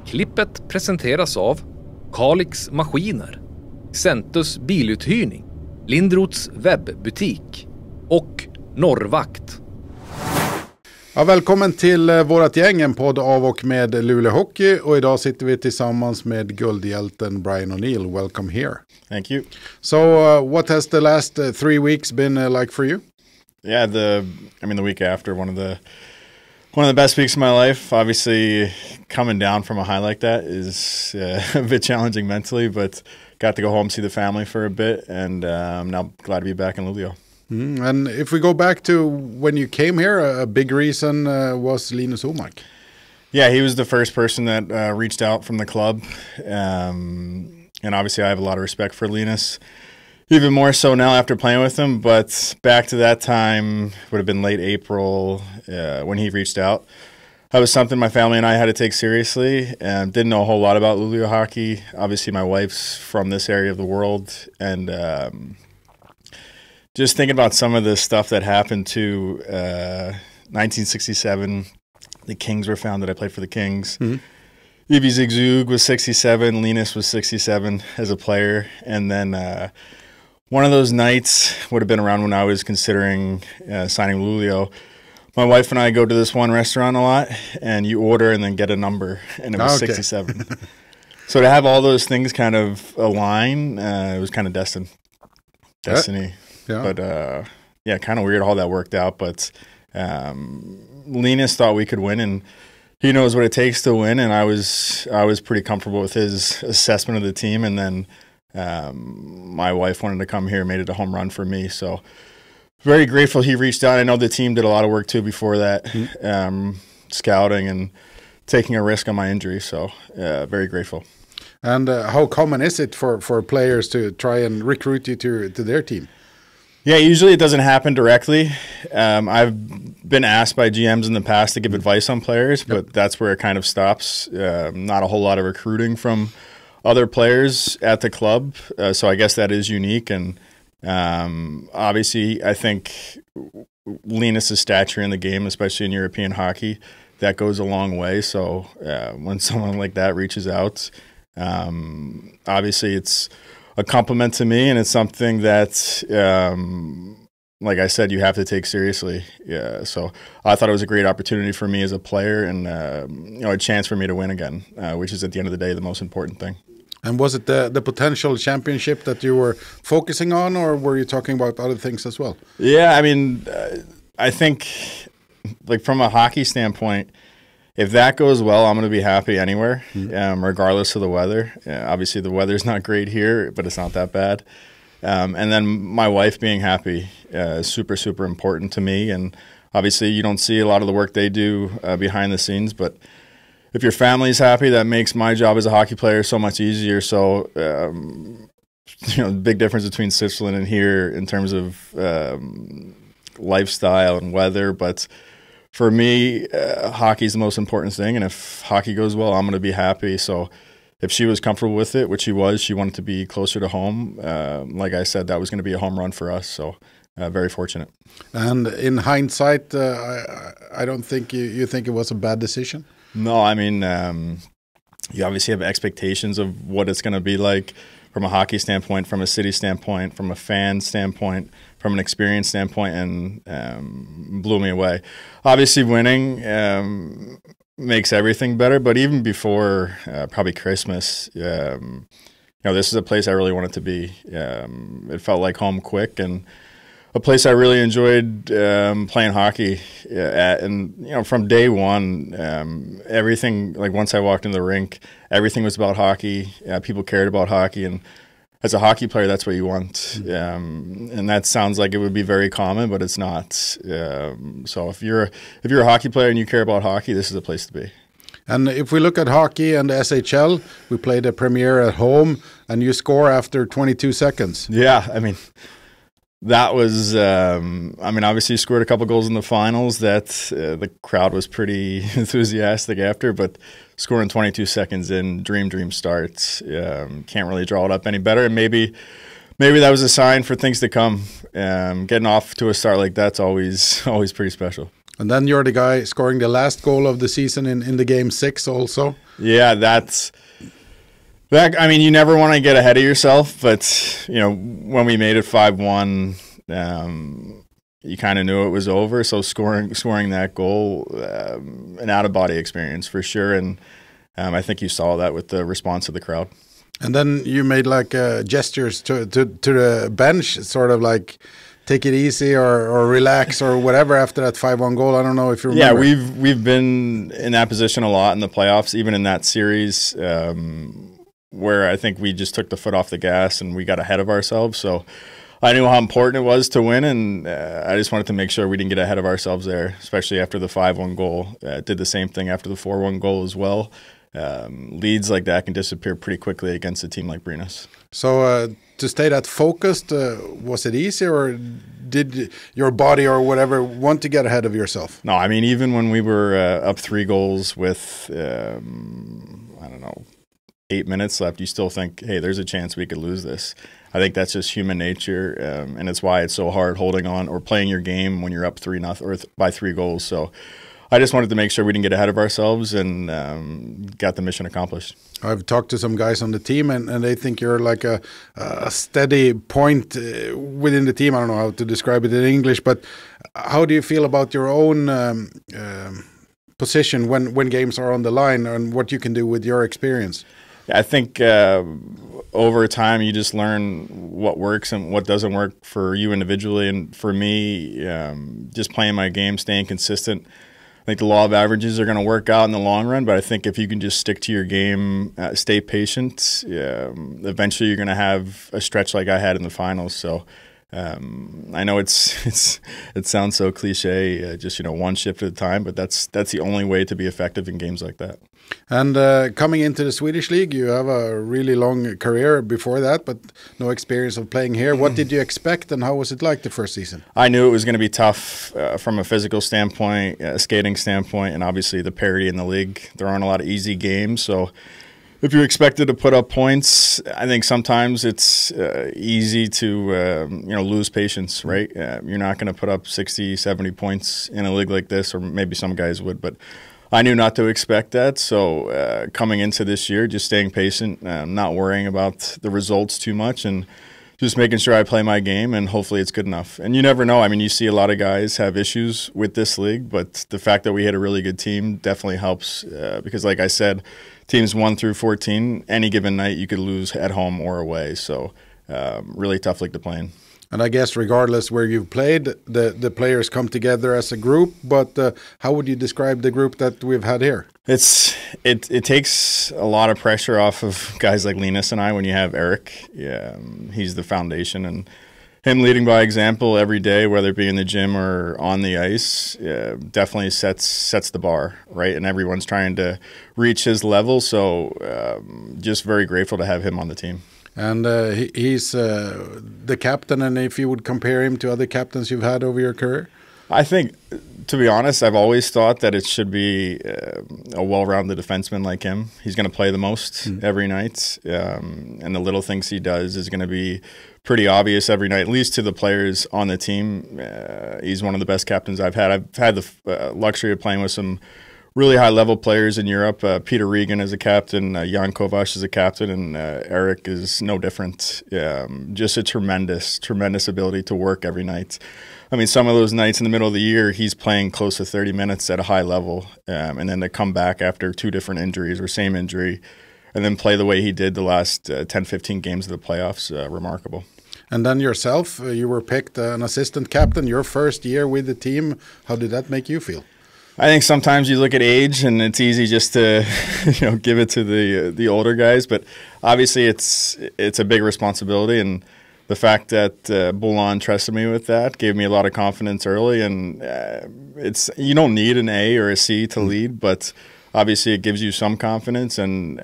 Klippet presenteras av Kalix Maskiner, Centus biluthyrning, Lindroths webbutik och Norrvakt. Ja, välkommen till Vårat Gäng, en podd av och med Luleå Hockey. Och idag sitter vi tillsammans med guldhjälten Brian O'Neill. Welcome here. Thank you. So what has the last 3 weeks been like for you? Yeah, the week after, one of the best weeks of my life. Obviously, coming down from a high like that is a bit challenging mentally, but got to go home, see the family for a bit, and I'm now glad to be back in Luleå. And if we go back to when you came here, a big reason was Linus Omark. Yeah, he was the first person that reached out from the club, and obviously I have a lot of respect for Linus, even more so now after playing with him. But back to that time, would have been late April when he reached out. That was something my family and I had to take seriously. Didn't know a whole lot about Luleå hockey. Obviously, my wife's from this area of the world, and just thinking about some of the stuff that happened to 1967, the Kings were founded. I played for the Kings. Mm-hmm. Ivi Zygzug was 67. Linus was 67 as a player. And then one of those nights would have been around when I was considering signing Luleå. My wife and I go to this one restaurant a lot, and you order and then get a number, and it was 67. So to have all those things kind of align, it was kind of destiny. Yeah. But, kind of weird how that worked out. But Linus thought we could win, and he knows what it takes to win. And I was pretty comfortable with his assessment of the team. And then my wife wanted to come here, made it a home run for me. So very grateful he reached out. I know the team did a lot of work, too, before that, scouting and taking a risk on my injury. So very grateful. And how common is it for players to try and recruit you to their team? Yeah, usually it doesn't happen directly. I've been asked by GMs in the past to give advice on players, but that's where it kind of stops. Not a whole lot of recruiting from other players at the club, so I guess that is unique. And obviously, I think Linus' stature in the game, especially in European hockey, that goes a long way. So when someone like that reaches out, obviously it's a compliment to me, and it's something that, like I said, you have to take seriously. Yeah, so I thought it was a great opportunity for me as a player, and a chance for me to win again, which is at the end of the day the most important thing. And was it the potential championship that you were focusing on, or were you talking about other things as well? Yeah, I think, like from a hockey standpoint, if that goes well, I'm going to be happy anywhere, regardless of the weather. Obviously, the weather's not great here, but it's not that bad. And then my wife being happy is super, super important to me. And obviously, you don't see a lot of the work they do behind the scenes. But if your family's happy, that makes my job as a hockey player so much easier. So, big difference between Switzerland and here in terms of lifestyle and weather. But for me, hockey is the most important thing, and if hockey goes well, I'm going to be happy. So if she was comfortable with it, which she was, she wanted to be closer to home. Like I said, that was going to be a home run for us, so very fortunate. And in hindsight, I don't think you think it was a bad decision? No, you obviously have expectations of what it's going to be like from a hockey standpoint, from a city standpoint, from a fan standpoint, from an experience standpoint, and blew me away. Obviously, winning makes everything better, but even before probably Christmas, this is a place I really wanted to be. It felt like home quick, and a place I really enjoyed playing hockey at. And from day one, everything, like once I walked into the rink, everything was about hockey. People cared about hockey, and as a hockey player, that's what you want. And that sounds like it would be very common, but it's not. So if you're a hockey player and you care about hockey, this is a place to be. And if we look at hockey and the SHL, we played a premiere at home, and you score after 22 seconds. Yeah, that was, obviously you scored a couple goals in the finals that the crowd was pretty enthusiastic after, but scoring 22 seconds in, dream starts. Can't really draw it up any better. And maybe that was a sign for things to come. Getting off to a start like that's always pretty special. And then you're the guy scoring the last goal of the season in the game 6 also. Yeah, that. I mean, you never want to get ahead of yourself, but, you know, when we made it 5-1, you kind of knew it was over. So scoring that goal, an out-of-body experience for sure. And I think you saw that with the response of the crowd. And then you made like gestures to the bench, sort of like take it easy or relax or whatever after that 5-1 goal. I don't know if you remember. Yeah, we've been in that position a lot in the playoffs, even in that series where I think we just took the foot off the gas and we got ahead of ourselves. So I knew how important it was to win, and I just wanted to make sure we didn't get ahead of ourselves there, especially after the 5-1 goal. Did the same thing after the 4-1 goal as well. Leads like that can disappear pretty quickly against a team like Brynäs. So to stay that focused, was it easy, or did your body or whatever want to get ahead of yourself? No, I mean, even when we were up 3 goals with, I don't know, 8 minutes left, you still think, hey, there's a chance we could lose this. I think that's just human nature, and it's why it's so hard holding on or playing your game when you're up 3-0 or by 3 goals. So I just wanted to make sure we didn't get ahead of ourselves and got the mission accomplished. I've talked to some guys on the team, and they think you're like a steady point within the team. I don't know how to describe it in English, but how do you feel about your own position when games are on the line and what you can do with your experience? I think over time you just learn what works and what doesn't work for you individually. And for me, just playing my game, staying consistent. I think the law of averages are going to work out in the long run, but I think if you can just stick to your game, stay patient, eventually you're going to have a stretch like I had in the finals. So I know it sounds so cliche, just, you know, one shift at a time, but that's the only way to be effective in games like that. And coming into the Swedish league, you have a really long career before that, but no experience of playing here. What did you expect, and how was it like the first season? I knew it was going to be tough from a physical standpoint, a skating standpoint, and obviously the parity in the league. There aren't a lot of easy games, so if you're expected to put up points, I think sometimes it's easy to lose patience, right? You're not going to put up 60, 70 points in a league like this, or maybe some guys would, but I knew not to expect that. So coming into this year, just staying patient, not worrying about the results too much, and just making sure I play my game, and hopefully it's good enough. And you never know. I mean, you see a lot of guys have issues with this league, but the fact that we had a really good team definitely helps because, like I said, teams 1 through 14, any given night you could lose at home or away. So really tough league to play in. And I guess regardless where you've played, the players come together as a group. But how would you describe the group that we've had here? It takes a lot of pressure off of guys like Linus and I when you have Eric. Yeah, he's the foundation, and him leading by example every day, whether it be in the gym or on the ice, definitely sets the bar, right? And everyone's trying to reach his level. So just very grateful to have him on the team. And he's the captain, and if you would compare him to other captains you've had over your career? I think, to be honest, I've always thought that it should be a well-rounded defenseman like him. He's going to play the most every night, and the little things he does is going to be pretty obvious every night, at least to the players on the team. He's one of the best captains I've had. I've had the luxury of playing with some really high-level players in Europe. Peter Regan is a captain, Jan Kovacs is a captain, and Eric is no different. Just a tremendous ability to work every night. I mean, some of those nights in the middle of the year, he's playing close to 30 minutes at a high level, and then to come back after 2 different injuries or same injury, and then play the way he did the last 10, 15 games of the playoffs, remarkable. And then yourself, you were picked an assistant captain your first year with the team. How did that make you feel? I think sometimes you look at age and it's easy just to give it to the older guys, but obviously it's a big responsibility, and the fact that Boulon trusted me with that gave me a lot of confidence early. And you don't need an A or a C to lead, but obviously it gives you some confidence. And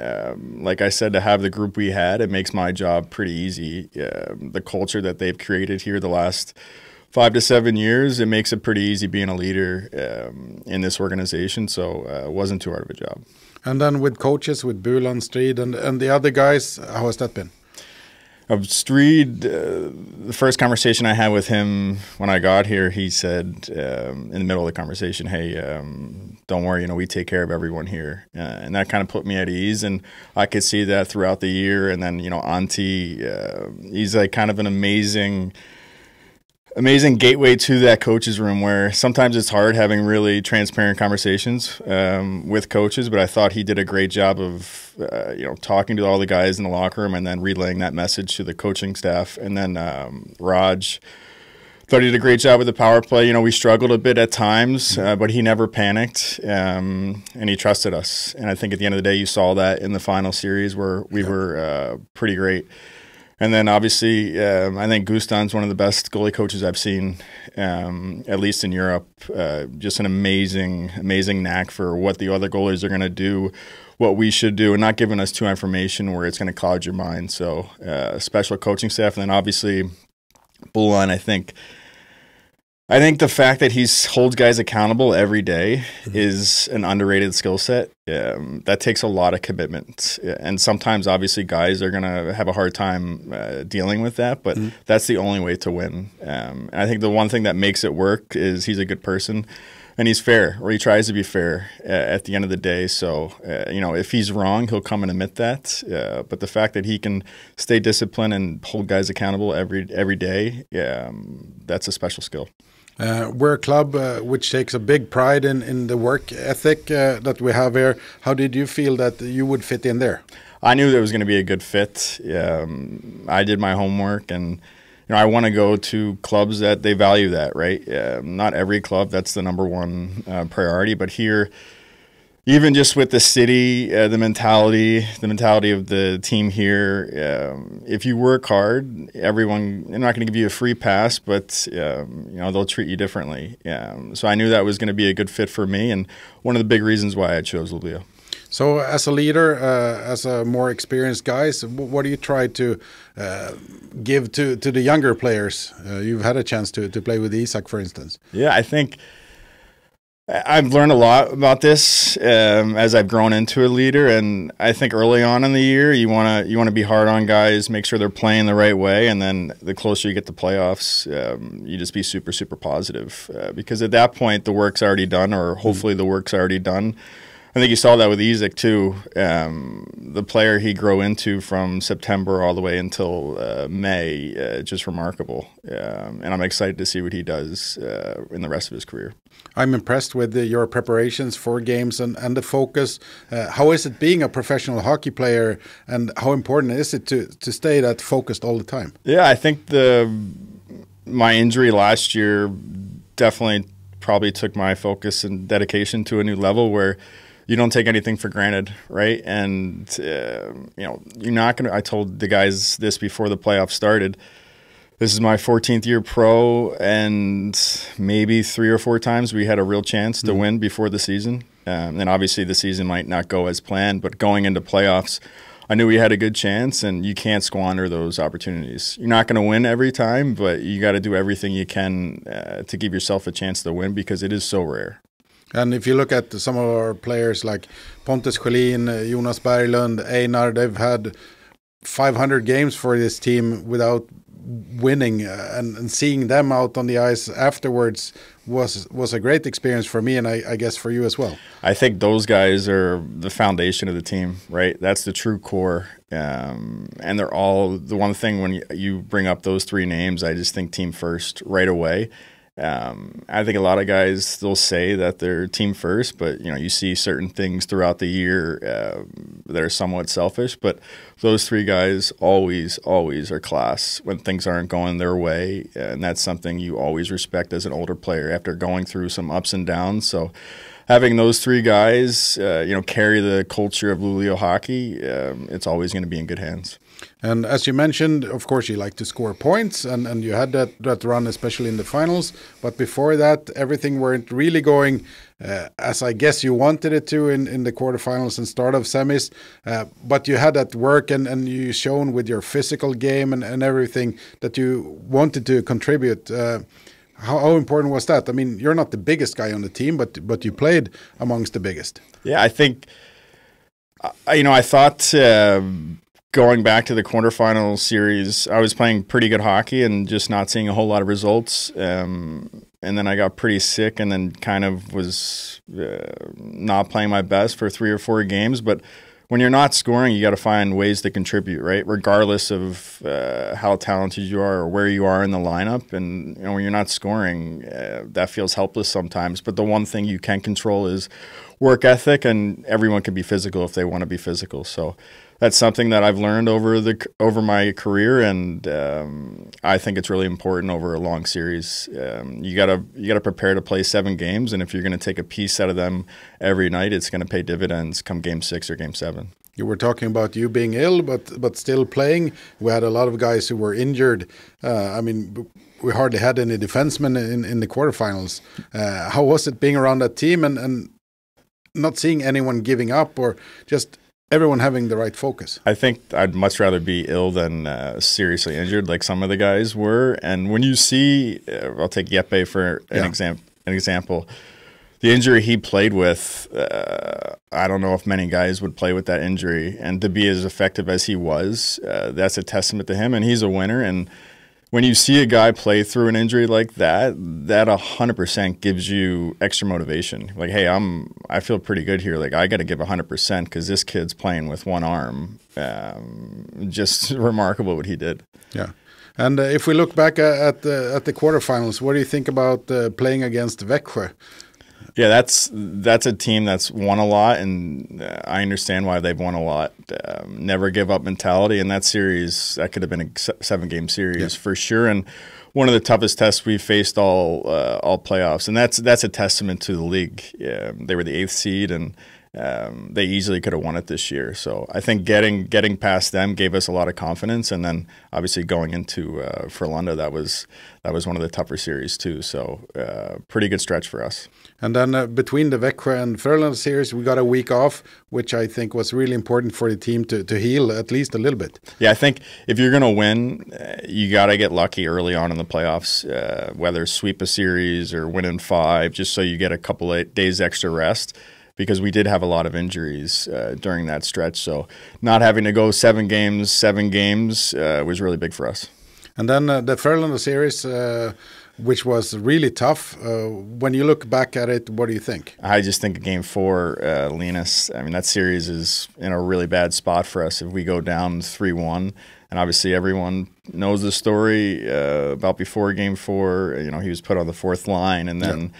like I said, to have the group we had, it makes my job pretty easy. The culture that they've created here the last 5 to 7 years, it makes it pretty easy being a leader in this organization. So it wasn't too hard of a job. And then with coaches, with Bulan, Street, and the other guys, how has that been? Of Streed, the first conversation I had with him when I got here, he said in the middle of the conversation, "Hey, don't worry, we take care of everyone here," and that kind of put me at ease. And I could see that throughout the year. And then Antti, he's like kind of an amazing gateway to that coach's room, where sometimes it's hard having really transparent conversations with coaches, but I thought he did a great job of talking to all the guys in the locker room and then relaying that message to the coaching staff. And then Raj thought he did a great job with the power play. We struggled a bit at times, but he never panicked, and he trusted us. And I think at the end of the day, you saw that in the final series where we were pretty great. And then obviously, I think Gustan's one of the best goalie coaches I've seen, at least in Europe. Just an amazing knack for what the other goalies are going to do, what we should do, and not giving us too information where it's going to cloud your mind. So special coaching staff. And then obviously, Bulan, I think the fact that he holds guys accountable every day is an underrated skill set. That takes a lot of commitment. And sometimes, obviously, guys are going to have a hard time dealing with that, but that's the only way to win. And I think the one thing that makes it work is he's a good person, and he's fair, or he tries to be fair at the end of the day. So, if he's wrong, he'll come and admit that. But the fact that he can stay disciplined and hold guys accountable every day, that's a special skill. We're a club which takes a big pride in the work ethic that we have here. How did you feel that you would fit in there? I knew there was going to be a good fit. I did my homework, and I want to go to clubs that they value that, right? Not every club, that's the number one priority, but here, even just with the city, the mentality of the team here, if you work hard, they're not going to give you a free pass, but they'll treat you differently. So I knew that was going to be a good fit for me, and one of the big reasons why I chose Luleå. So as a leader, as a more experienced guys, what do you try to give to the younger players? You've had a chance to play with Isak, for instance. Yeah, I think I've learned a lot about this as I've grown into a leader, and I think early on in the year you want to be hard on guys, make sure they're playing the right way, and then the closer you get to playoffs, you just be super, super positive because at that point the work's already done, or hopefully the work's already done. I think you saw that with Isak too. The player he grew into from September all the way until May, just remarkable. And I'm excited to see what he does in the rest of his career. I'm impressed with your preparations for games and the focus. How is it being a professional hockey player, and how important is it to stay that focused all the time? Yeah, I think my injury last year definitely probably took my focus and dedication to a new level where you don't take anything for granted, right? And, you're not going to – I told the guys this before the playoffs started. This is my 14th year pro, and maybe 3 or 4 times we had a real chance to win before the season. And obviously the season might not go as planned, but going into playoffs, I knew we had a good chance, and you can't squander those opportunities. You're not going to win every time, but you got to do everything you can to give yourself a chance to win because it is so rare. And if you look at some of our players like Pontus Sjölin, Jonas Berglund, Einar, they've had 500 games for this team without winning, and seeing them out on the ice afterwards was a great experience for me, and I guess for you as well. I think those guys are the foundation of the team, right? That's the true core. And they're all the one thing when you bring up those 3 names, I just think team first right away. I think a lot of guys, they'll say that they're team first, but you see certain things throughout the year that are somewhat selfish. But those 3 guys always are class when things aren't going their way, and that's something you always respect as an older player after going through some ups and downs. So having those 3 guys, carry the culture of Luleå hockey, it's always going to be in good hands. And as you mentioned, of course, you like to score points, and you had that run, especially in the finals. But before that, everything weren't really going as I guess you wanted it to in the quarterfinals and start of semis. But you had that work, and you shown with your physical game and everything that you wanted to contribute. How important was that? I mean, you're not the biggest guy on the team, but you played amongst the biggest. Yeah, I think, I thought going back to the quarterfinal series, I was playing pretty good hockey and just not seeing a whole lot of results. And then I got pretty sick and then kind of was not playing my best for 3 or 4 games. But when you're not scoring, you got to find ways to contribute, right? Regardless of how talented you are or where you are in the lineup. And you know, when you're not scoring, that feels helpless sometimes. But the one thing you can control is work ethic, and everyone can be physical if they want to be physical. So that's something that I've learned over my career, and I think it's really important over a long series. You gotta prepare to play 7 games, and if you're going to take a piece out of them every night, it's going to pay dividends come Game 6 or Game 7. You were talking about you being ill, but still playing. We had a lot of guys who were injured. I mean, we hardly had any defensemen in the quarterfinals. How was it being around that team and not seeing anyone giving up or just everyone having the right focus? I think I'd much rather be ill than seriously injured like some of the guys were. And when you see, I'll take Jeppe for an example, the injury he played with, I don't know if many guys would play with that injury. And to be as effective as he was, that's a testament to him. And he's a winner. And when you see a guy play through an injury like that, that 100% gives you extra motivation. Like, hey, I feel pretty good here. Like, I got to give 100% because this kid's playing with one arm. Just remarkable what he did. Yeah. And if we look back at the quarterfinals, what do you think about playing against Växjö? Yeah, that's a team that's won a lot, and I understand why they've won a lot. Never give up mentality, and that series, that could have been a 7-game series for sure. And one of the toughest tests we faced all playoffs, and that's a testament to the league. They were the 8th seed, and they easily could have won it this year. So I think getting past them gave us a lot of confidence, and then obviously going into Frölunda, that was one of the tougher series too. So pretty good stretch for us. And then between the Växjö and Frölunda series, we got a week off, which I think was really important for the team to heal at least a little bit. Yeah, I think if you're going to win, you got to get lucky early on in the playoffs, whether sweep a series or win in 5, just so you get a couple of days extra rest, because we did have a lot of injuries during that stretch. So not having to go 7 games was really big for us. And then the Frölunda series, which was really tough. When you look back at it, what do you think? I just think Game 4, Linus, I mean, that series is in a really bad spot for us if we go down 3-1. And obviously everyone knows the story about before Game 4. You know, he was put on the 4th line, and then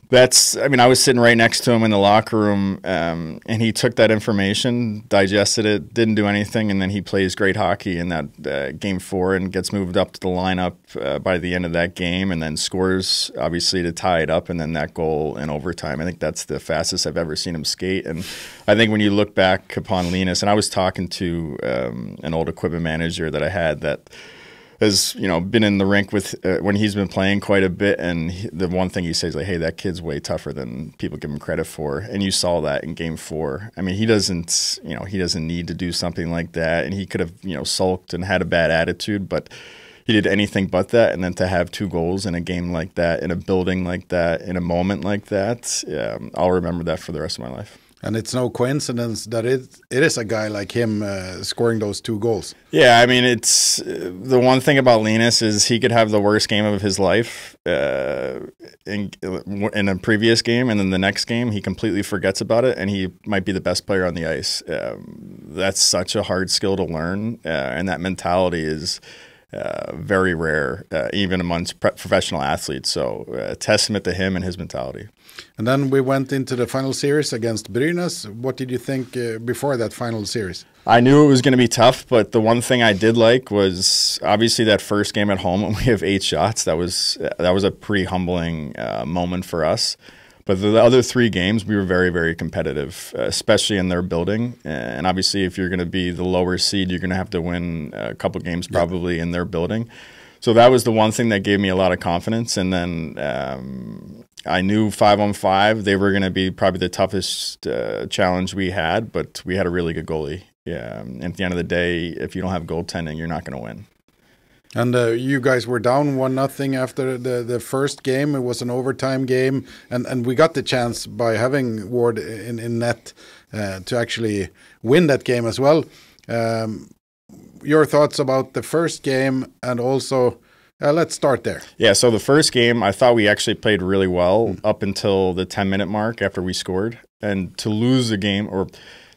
I was sitting right next to him in the locker room, and he took that information, digested it, didn't do anything, and then he plays great hockey in that Game 4 and gets moved up to the lineup by the end of that game, and then scores, obviously, to tie it up, and then that goal in overtime. I think that's the fastest I've ever seen him skate. And I think when you look back upon Linus, and I was talking to an old equipment manager that I had that has, you know, been in the rink with when he's been playing quite a bit, and the one thing he says, like, hey, that kid's way tougher than people give him credit for, and you saw that in Game 4. I mean, he doesn't need to do something like that, and he could have, you know, sulked and had a bad attitude, but he did anything but that. And then to have 2 goals in a game like that, in a building like that, in a moment like that, I'll remember that for the rest of my life. And it's no coincidence that it is a guy like him scoring those 2 goals. Yeah, I mean, it's the one thing about Linus is he could have the worst game of his life in a previous game, and then the next game he completely forgets about it, and he might be the best player on the ice. That's such a hard skill to learn, and that mentality is very rare, even amongst professional athletes. So a testament to him and his mentality. And then we went into the final series against Brynäs. What did you think before that final series? I knew it was going to be tough, but the one thing I did like was obviously that first game at home when we have 8 shots. That was a pretty humbling moment for us. But the other 3 games, we were very, very competitive, especially in their building. And obviously, if you're going to be the lower seed, you're going to have to win a couple games probably in their building. So that was the one thing that gave me a lot of confidence. And then I knew 5-on-5, they were going to be probably the toughest challenge we had, but we had a really good goalie. Yeah, and at the end of the day, if you don't have goaltending, you're not going to win. And you guys were down 1-0 after the first game. It was an overtime game, and we got the chance by having Ward in net to actually win that game as well. Your thoughts about the first game, and also let's start there. Yeah, so the first game, I thought we actually played really well up until the 10-minute mark after we scored. And to lose the game,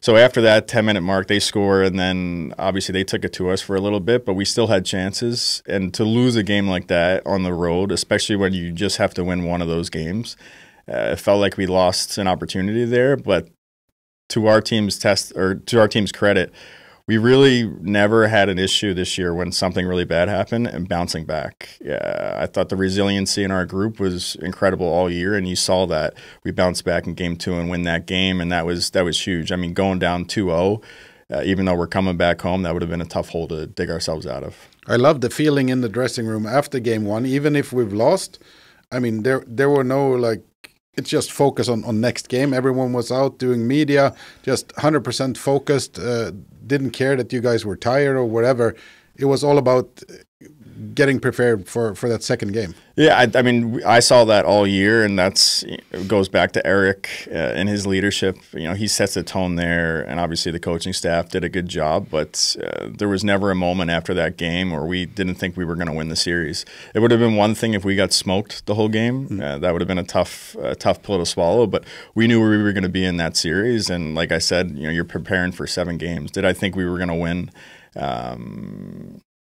so after that 10-minute mark, they score, and then obviously they took it to us for a little bit, but we still had chances. And to lose a game like that on the road, especially when you just have to win one of those games, it felt like we lost an opportunity there. But to our team's credit, we really never had an issue this year when something really bad happened and bouncing back. Yeah, I thought the resiliency in our group was incredible all year, and you saw that. We bounced back in game 2 and win that game, and that was huge. I mean, going down 2-0, even though we're coming back home, that would have been a tough hole to dig ourselves out of. I love the feeling in the dressing room after game 1, even if we've lost. I mean, there were no, like, it's just focus on next game. Everyone was out doing media, just 100% focused, didn't care that you guys were tired or whatever. It was all about getting prepared for that second game. Yeah, I mean, I saw that all year, and goes back to Eric and his leadership. You know, he sets the tone there, and obviously the coaching staff did a good job, but there was never a moment after that game where we didn't think we were going to win the series. It would have been one thing if we got smoked the whole game. That would have been a tough pill to swallow, but we knew we were going to be in that series, and like I said, you know, you're preparing for 7 games. Did I think we were going to win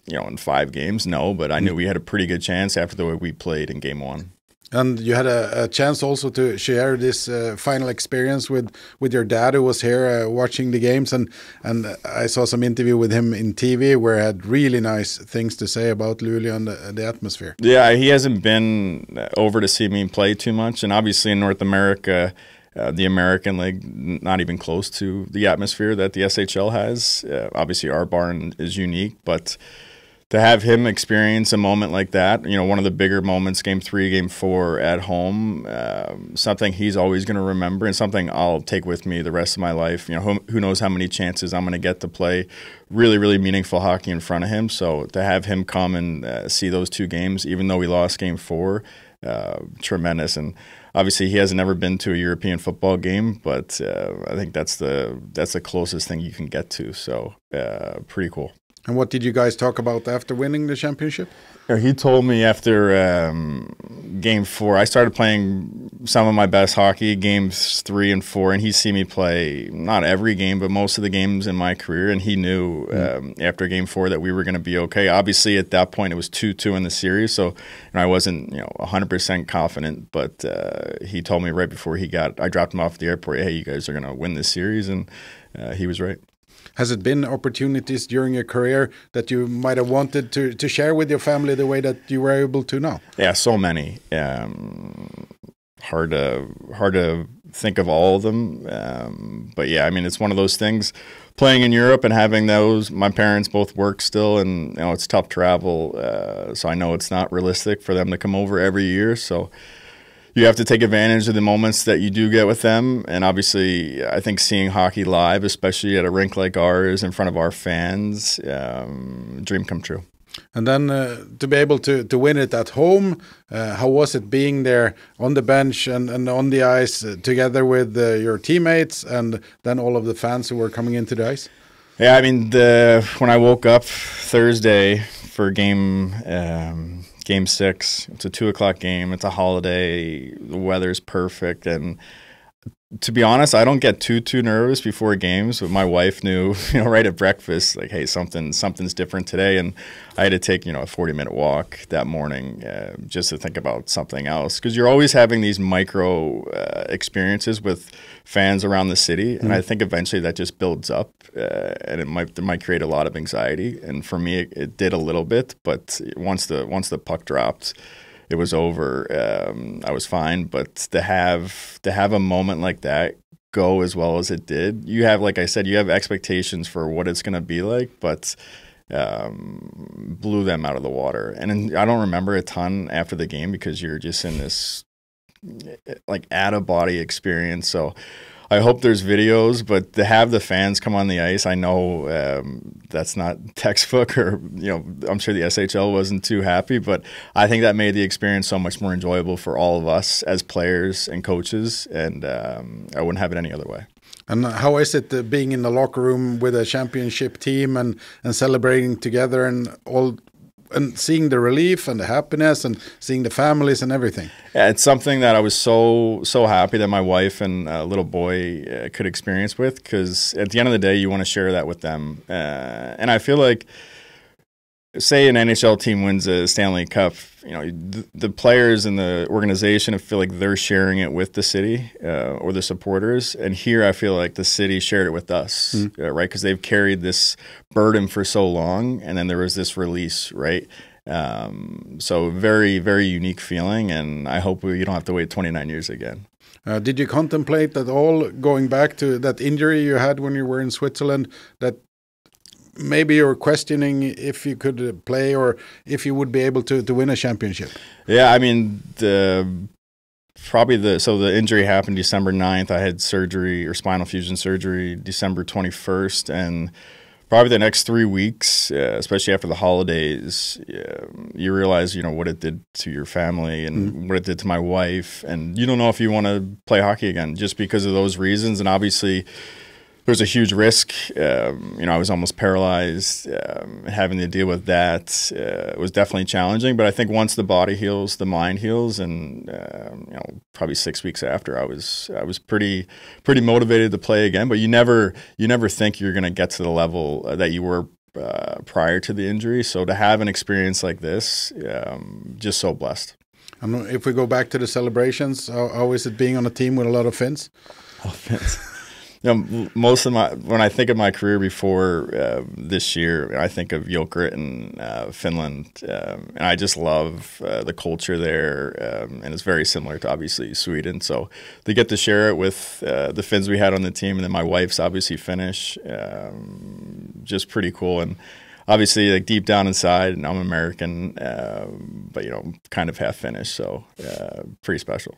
in 5 games? No, but I knew we had a pretty good chance after the way we played in game 1. And you had a chance also to share this final experience with your dad, who was here watching the games, and I saw some interview with him in TV where he had really nice things to say about Luleå and the atmosphere. Yeah, he hasn't been over to see me play too much, and obviously in North America, the American League, not even close to the atmosphere that the SHL has. Obviously our barn is unique, but to have him experience a moment like that, you know, one of the bigger moments, game 3, game 4 at home, something he's always going to remember and something I'll take with me the rest of my life. You know, who knows how many chances I'm going to get to play really, really meaningful hockey in front of him. So to have him come and see those 2 games, even though we lost game 4, tremendous. And obviously he hasn't never been to a European football game, but I think that's the closest thing you can get to. So pretty cool. And what did you guys talk about after winning the championship? He told me after game 4, I started playing some of my best hockey, games 3 and 4, and he'd see me play not every game, but most of the games in my career, and he knew after game 4 that we were going to be okay. Obviously, at that point, it was 2-2 in the series, so I wasn't 100% confident, but he told me right before I dropped him off at the airport, hey, you guys are going to win this series, and he was right. Has it been opportunities during your career that you might have wanted to share with your family the way that you were able to now? Yeah, so many. Hard to think of all of them. But yeah, I mean, it's one of those things. Playing in Europe and having those, my parents both work still, and it's tough travel. So I know it's not realistic for them to come over every year. So you have to take advantage of the moments that you do get with them. And obviously, I think seeing hockey live, especially at a rink like ours in front of our fans, dream come true. And then to be able to win it at home, how was it being there on the bench and on the ice together with your teammates and then all of the fans who were coming into the ice? Yeah, I mean, when I woke up Thursday for game 6, it's a 2:00 game. It's a holiday. The weather's perfect, and to be honest, I don't get too nervous before games. But my wife knew, right at breakfast, like, hey, something's different today, and I had to take a 40-minute walk that morning just to think about something else, because you're always having these micro experiences with fans around the city, and I think eventually that just builds up, and it might create a lot of anxiety. And for me, it did a little bit, but once the puck dropped, it was over. I was fine, but to have a moment like that go as well as it did, you have, like I said, you have expectations for what it's going to be like, but blew them out of the water. And I don't remember a ton after the game because you're just in this like out-of-body experience. So I hope there's videos, but to have the fans come on the ice, I know that's not textbook, or I'm sure the SHL wasn't too happy, but I think that made the experience so much more enjoyable for all of us as players and coaches, and I wouldn't have it any other way. And how is it being in the locker room with a championship team and celebrating together and seeing the relief and the happiness and seeing the families and everything? Yeah, it's something that I was so happy that my wife and little boy could experience with, because at the end of the day, you want to share that with them. And I feel like, say an NHL team wins a Stanley Cup, you know, the players and the organization, I feel like they're sharing it with the city or the supporters. And here I feel like the city shared it with us, right? Because they've carried this burden for so long, and then there was this release, right? So very, very unique feeling, and I hope you don't have to wait 29 years again. Did you contemplate at all going back to that injury you had when you were in Switzerland, that maybe you're questioning if you could play or if you would be able to win a championship? Yeah, I mean, the injury happened December 9th. I had surgery, or spinal fusion surgery, December 21st, and probably the next 3 weeks, especially after the holidays, you realize, you know, what it did to your family and what it did to my wife, and you don't know if you want to play hockey again just because of those reasons. And obviously, there's a huge risk. You know, I was almost paralyzed. Having to deal with that was definitely challenging. But I think once the body heals, the mind heals, and you know, probably 6 weeks after, I was pretty motivated to play again. But you never think you're going to get to the level that you were prior to the injury. So to have an experience like this, just so blessed. And if we go back to the celebrations, how is it being on a team with a lot of Finns? Oh, Finns. You know, when I think of my career before this year, I think of Jokerit and Finland, and I just love the culture there, and it's very similar to obviously Sweden. So to get to share it with the Finns we had on the team, and then my wife's obviously Finnish, just pretty cool. And obviously, like deep down inside, I'm American, but you know, kind of half Finnish, so pretty special.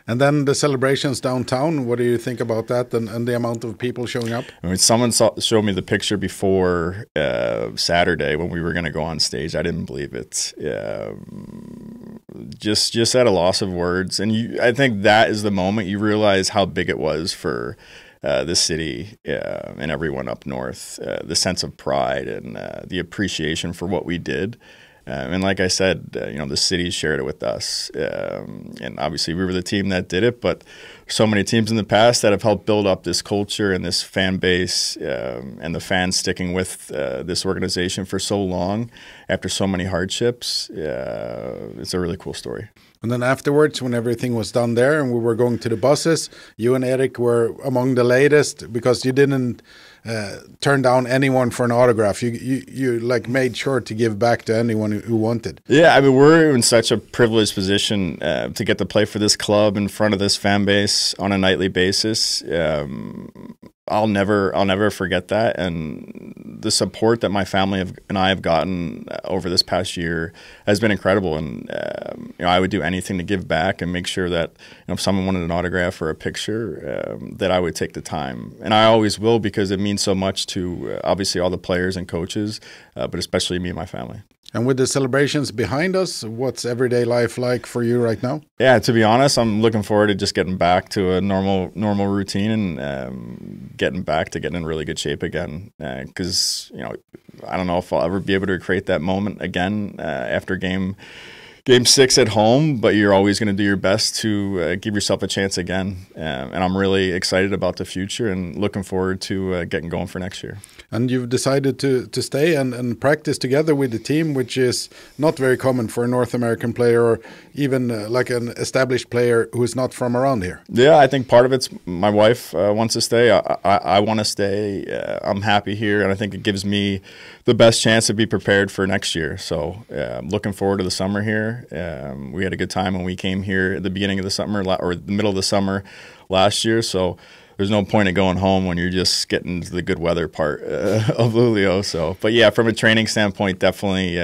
And then the celebrations downtown, what do you think about that and the amount of people showing up? I mean, someone showed me the picture before Saturday when we were going to go on stage. I didn't believe it. Just at a loss of words. And I think that is the moment you realize how big it was for the city and everyone up north, the sense of pride and the appreciation for what we did. And like I said, you know, the city shared it with us. And obviously we were the team that did it, but so many teams in the past that have helped build up this culture and this fan base, and the fans sticking with this organization for so long after so many hardships. It's a really cool story. And then afterwards, when everything was done there and we were going to the buses, you and Eric were among the latest because you didn't turn down anyone for an autograph. You like made sure to give back to anyone who wanted. Yeah, I mean, we're in such a privileged position to get to play for this club in front of this fan base on a nightly basis. I'll never forget that, and the support that my family and I have gotten over this past year has been incredible. And you know, I would do anything to give back and make sure that, you know, if someone wanted an autograph or a picture, that I would take the time, and I always will, because it means so much to obviously all the players and coaches, but especially me and my family. And with the celebrations behind us, what's everyday life like for you right now? Yeah, to be honest, I'm looking forward to just getting back to a normal routine and getting in really good shape again. Because you know, I don't know if I'll ever be able to recreate that moment again after Game 6 at home, but you're always going to do your best to give yourself a chance again. And I'm really excited about the future and looking forward to getting going for next year. And you've decided to stay and practice together with the team, which is not very common for a North American player or even like an established player who is not from around here. Yeah, I think part of it's my wife wants to stay. I want to stay. I'm happy here, and I think it gives me the best chance to be prepared for next year. So I'm looking forward to the summer here. We had a good time when we came here at the beginning of the summer or the middle of the summer last year. So there's no point in going home when you're just getting to the good weather part of Luleå. So, but yeah, from a training standpoint, definitely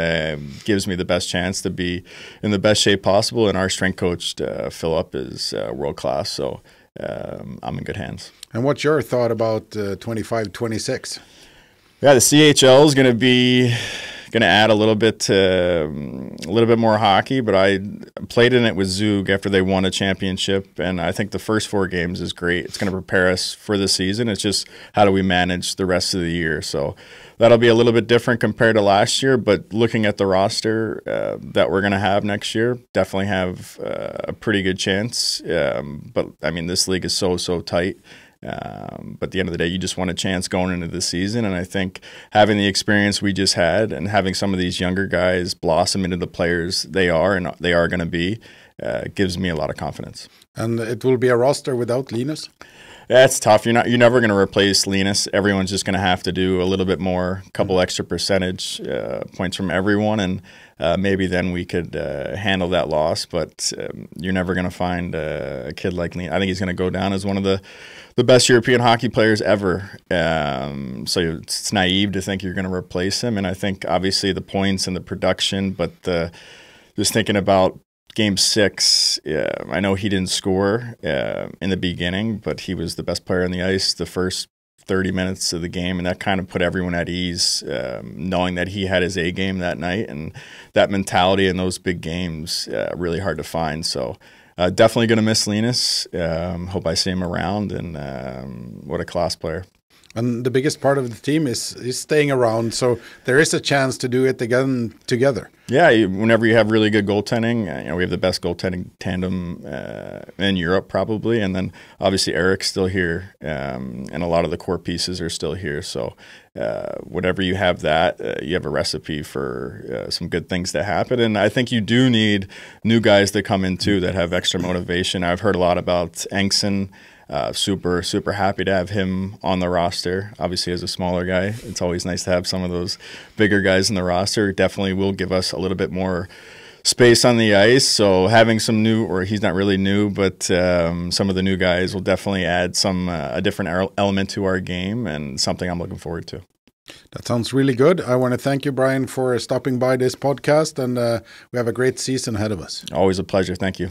gives me the best chance to be in the best shape possible. And our strength coach, Philip, is world class. So I'm in good hands. And what's your thought about 25-26? Yeah, the CHL is going to be going to add a little bit more hockey. But I played in it with Zug after they won a championship, and I think the first 4 games is great. It's going to prepare us for the season. It's just how do we manage the rest of the year. So that'll be a little bit different compared to last year. But looking at the roster that we're going to have next year, definitely have a pretty good chance. But I mean, this league is so tight. But at the end of the day, you just want a chance going into the season. And I think having the experience we just had and having some of these younger guys blossom into the players they are going to be gives me a lot of confidence. And it will be a roster without Linus? That's tough. You're never going to replace Linus. Everyone's just going to have to do a little bit more, a couple extra percentage points from everyone, and maybe then we could handle that loss. But you're never going to find a kid like Linus. I think he's going to go down as one of the best European hockey players ever. So it's naive to think you're going to replace him. And I think obviously the points and the production, but just thinking about Game 6, I know he didn't score in the beginning, but he was the best player on the ice the first 30 minutes of the game, and that kind of put everyone at ease, knowing that he had his A game that night, and that mentality in those big games, really hard to find. So definitely going to miss Linus. Hope I see him around, and what a class player. And the biggest part of the team is staying around, so there is a chance to do it again together. Yeah, whenever you have really good goaltending, we have the best goaltending tandem in Europe probably, and then obviously Eric's still here, and a lot of the core pieces are still here. So whenever you have that, you have a recipe for some good things to happen. And I think you do need new guys that come in too that have extra motivation. I've heard a lot about Engson. Super happy to have him on the roster. Obviously, as a smaller guy, it's always nice to have some of those bigger guys in the roster. Definitely will give us a little bit more space on the ice. So having some new, or he's not really new, but some of the new guys will definitely add a different element to our game, and something I'm looking forward to. That sounds really good. I want to thank you, Brian, for stopping by this podcast, and we have a great season ahead of us. Always a pleasure. Thank you.